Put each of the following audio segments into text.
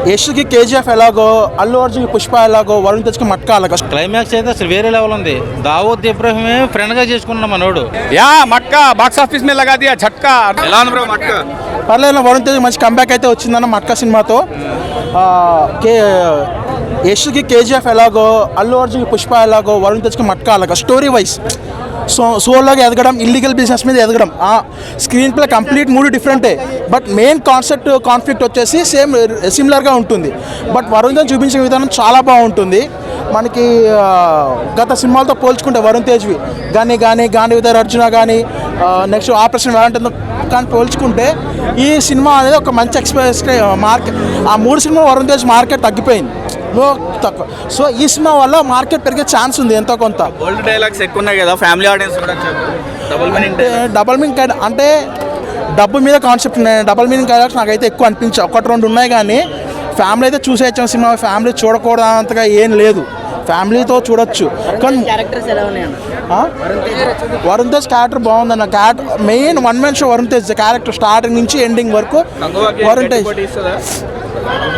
యష్కి KGF ఎలాగో, అల్లు అర్జున్కి పుష్ప ఎలాగో, వరుణ్ తేజ్కి మట్కా అలాగో. క్లైమాక్స్ అయితే అసలు వేరే లెవెల్ ఉంది. దావూద్ ఇబ్రాహిమే ఫ్రెండ్ గా చేసుకున్నాం మనోడు. యా మట్కా బాక్స్ ఆఫీస్ మీద లగా దియా झटका. ఎలా ఉంది బ్రో మట్కా? పర్లేదు, వరుణ్ తేజ్ మంచి కంబ్యాక్ అయితే వచ్చిందన్న మట్కా సినిమాతో. యష్కి కేజీఎఫ్ ఎలాగో, అల్లు అర్జున్కి పుష్ప ఎలాగో, వరుణ్ తేజ్కి మట్కా అలాగో. స్టోరీ వైజ్ సోల్లాగా ఎదగడం, ఇల్లీగల్ బిజినెస్ మీద ఎదగడం, స్క్రీన్ ప్లే కంప్లీట్ మూడు డిఫరెంటే. బట్ మెయిన్ కాన్ఫ్లిక్ట్ వచ్చేసి సిమిలర్గా ఉంటుంది. బట్ వరుణ్ తేజ్ చూపించిన విధానం చాలా బాగుంటుంది. మనకి గత సినిమాలతో పోల్చుకుంటే వరుణ్ తేజ్వి గాని విదర్ అర్జున కానీ నెక్స్ట్ ఆపరేషన్ వ్యాలంటైన్ కానీ పోల్చుకుంటే ఈ సినిమా అనేది ఒక మంచి ఎక్స్ప్రెస్ మార్కెట్. ఆ మూడు సినిమా వరుణ్ తేజ్ మార్కెట్ తగ్గిపోయింది తక్కువ. సో ఈ సినిమా వల్ల మార్కెట్ పెరిగే ఛాన్స్ ఉంది ఎంతో కొంత. ఓల్డ్ డైలాగ్స్ ఎక్కువ ఉన్నాయి కదా, ఫ్యామిలీ ఆడియన్స్ కూడా డబల్ మీనింగ్ అంటే డబ్బు మీద కాన్సెప్ట్ ఉన్నాయి. డబల్ మీనింగ్ డైలాగ్స్ నాకైతే ఎక్కువ అనిపించాయి. ఒకటి రెండు ఉన్నాయి కానీ ఫ్యామిలీ అయితే చూసేయచ్చు. సినిమా ఫ్యామిలీ చూడకూడదంతగా ఏం లేదు, ఫ్యామిలీతో చూడొచ్చు. కానీ వరుణ్ తేజ్ క్యారెక్టర్ బాగుందన్న. Main one man show Varun Tej character starting నుంచి ఎండింగ్ వరకు. వరుణ్ తేజ్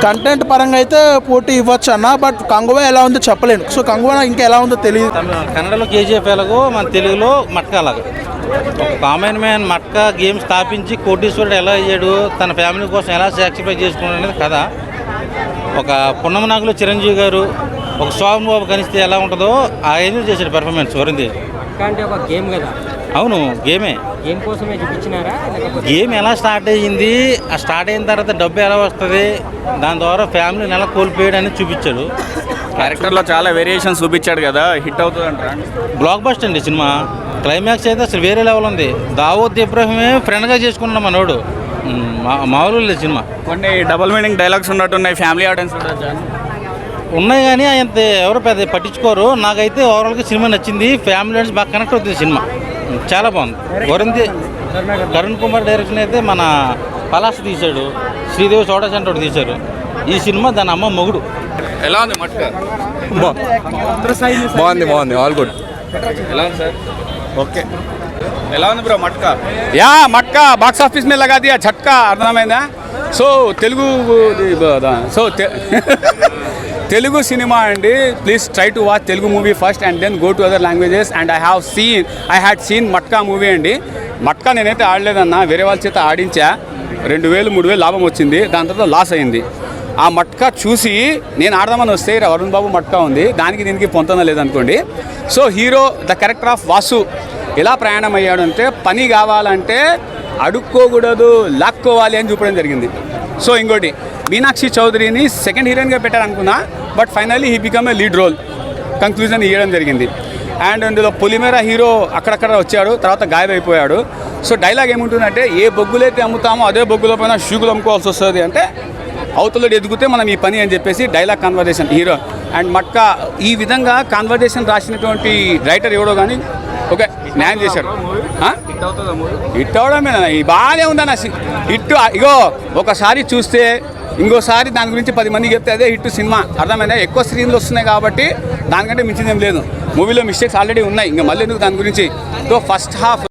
కంటెంట్ పరంగా అయితే పోటీ ఇవ్వచ్చు అన్న, బట్ కంగువా ఎలా ఉందో చెప్పలేను. సో కంగువా ఇంకా ఎలా ఉందో తెలియదు. కన్నడలో కేజీఎఫ్ ఎలాగో, మన తెలుగులో మట్కా అలాగో. కామన్ మ్యాన్ మట్కా గేమ్ స్థాపించి కోటీశ్వరుడు ఎలా అయ్యాడు, తన ఫ్యామిలీ కోసం ఎలా సాక్రిఫైస్ చేసుకున్నాడు అనేది కథ. ఒక పున్నమనాగులో చిరంజీవి గారు, ఒక శోభన్ బాబు కనిస్తే ఎలా ఉంటుందో ఆ ఏదో చేశాడు పెర్ఫార్మెన్స్ వరుణ్ తేజ్. అవును, గేమే. గేమ్ ఎలా స్టార్ట్ అయ్యింది, ఆ స్టార్ట్ అయిన తర్వాత డబ్బు ఎలా వస్తుంది, దాని ద్వారా ఫ్యామిలీని ఎలా కోల్పోయాడని చూపించాడు. క్యారెక్టర్లో చాలా వేరియేషన్స్ చూపించాడు కదా, హిట్ అవుతుంది అంటారా? బ్లాక్ బస్టర్ అండి సినిమా. క్లైమాక్స్ అయితే అసలు వేరే లెవెల్ ఉంది. దావూద్ ఇబ్రాహిమే ఫ్రెండ్గా చేసుకున్నాం మనోడు. మామూలు లేదు సినిమా. కొన్ని డబుల్ మీనింగ్ డైలాగ్స్ ఉన్నట్టున్నాయి, ఫ్యామిలీ ఆడియన్స్ ఉన్నాయి కానీ అంత ఎవరు పెద్ద పట్టించుకోరు. నాకైతే ఓవరాల్గా సినిమా నచ్చింది. ఫ్యామిలీ ఆడియన్స్ బాగా కనెక్ట్ అవుతుంది సినిమా. చాలా బాగుంది. కరుణ్ కుమార్ డైరెక్షన్ అయితే మన పలాస్ తీశాడు, శ్రీదేవి సోడా సెంటర్ తీశారు. ఈ సినిమా దాని అమ్మ మొగుడు. ఎలా ఉంది మట్కా? బాగుంది ఆల్ గుడ్. ఎలా ఉంది సార్? ఓకే. ఎలా ఉంది బ్రో మట్కా? యా మట్కా బాక్స్ ఆఫీస్ మీద లగా దియా झटका. అర్థమైందా? సో తెలుగు సినిమా అండి. Please try to watch Telugu movie first and then go to other languages. And I had seen Matka movie అండి. మట్కా నేనైతే ఆడలేదన్నా, వేరే వాళ్ళ చేత ఆడించా. 2,000-3,000 లాభం వచ్చింది, దాని తర్వాత లాస్ అయింది. ఆ మట్కా చూసి నేను ఆడదామని వస్తే వరుణ్ బాబు మట్కా ఉంది, దానికి దీనికి పొంతన లేదనుకోండి. So hero the character of Vasu ఎలా ప్రయాణం అయ్యాడు అంటే, పని కావాలంటే అడుక్కోకూడదు, లాక్కోవాలి అని చూపడం జరిగింది. సో ఇంకోటి, మీనాక్షి చౌదరిని సెకండ్ హీరోయిన్గా పెట్టారనుకున్నా, but finally he become a lead role conclusion ఇవ్వడం జరిగింది. అండ్ ఇందులో పొలిమేర హీరో అక్కడక్కడ వచ్చాడు, తర్వాత గాయమైపోయాడు. సో డైలాగ్ ఏముంటుందంటే, ఏ బొగ్గులైతే అమ్ముతామో అదే బొగ్గుల పైన షూగులు అమ్ముకోవాల్సి వస్తుంది, అంటే అవతలడు ఎదుగుతే మనం ఈ పని అని చెప్పేసి dialogue conversation hero. And matka ఈ విధంగా కాన్వర్జేషన్ రాసినటువంటి రైటర్ ఎవడో కానీ ఓకే న్యాయం చేశాడు. హిట్ అవడమే బాగానే ఉందన్న హిట్. ఇగో ఒకసారి చూస్తే ఇంకోసారి దాని గురించి 10 మందికి చెప్తే అదే హిట్ సినిమా. అర్థమైనా? ఎక్కువ స్క్రీన్లు వస్తున్నాయి కాబట్టి దానికంటే మించిందేం లేదు. మూవీలో మిస్టేక్స్ ఆల్రెడీ ఉన్నాయి, ఇంకా మళ్ళీ ఎందుకు దాని గురించి. So first half